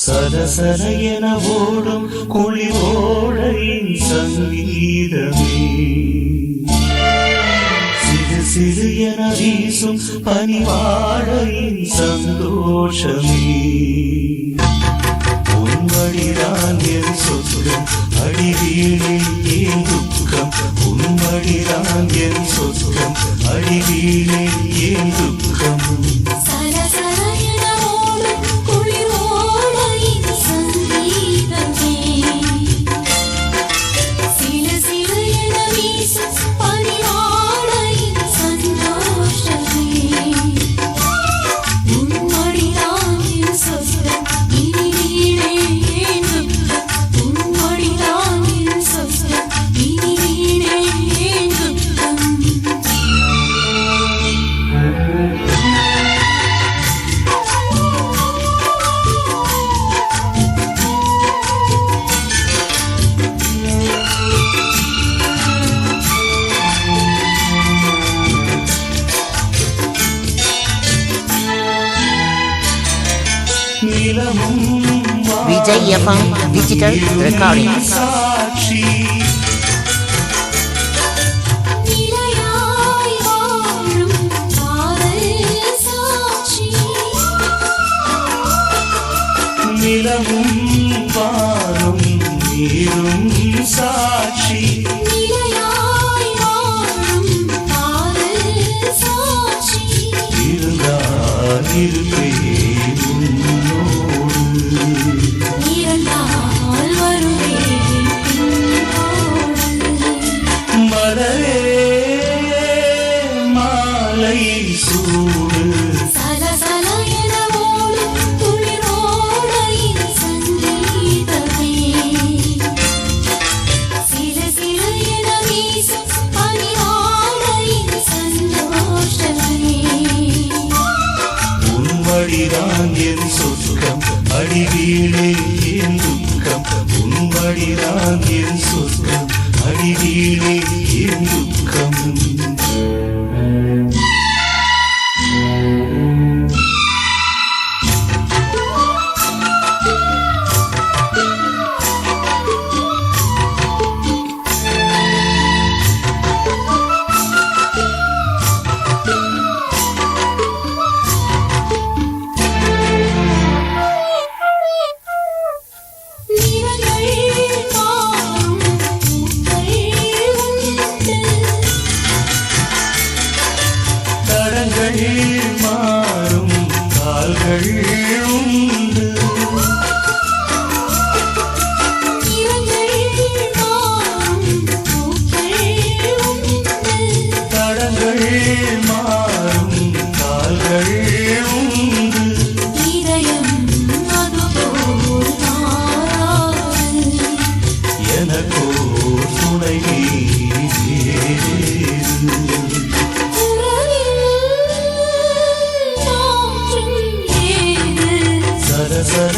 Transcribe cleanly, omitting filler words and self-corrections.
சரசர என ஓடும் குளிரோடையின் சங்கீதமே, சிறு சிறு என வீசும் பனிவாழையின் சந்தோஷமே. உன்மடிதான் என் சொர்க்கம், அடிவீழில் ஏன் துக்கம். உன்மடிதான் என் சொர்க்கம், அடிவீழில் ஏன் துக்கம். Vijay FM Digital Recordings. நிலவும் வானும் நீரும் சாட்சி, இருந்தால் இருப்பேன் உன்னோடு. மலரே மாலை சூடு, உன்மடிதான் என் சொர்க்கம், அடிவீழே என் துக்கம். உன்மடிதான் என் சொர்க்கம், அடிவீழே என் துக்கம். மாறும் கால்கள் உண்டு, தடங்கள் மாறும் கால்கள் உண்டு. எனக்கோ துணை சரசர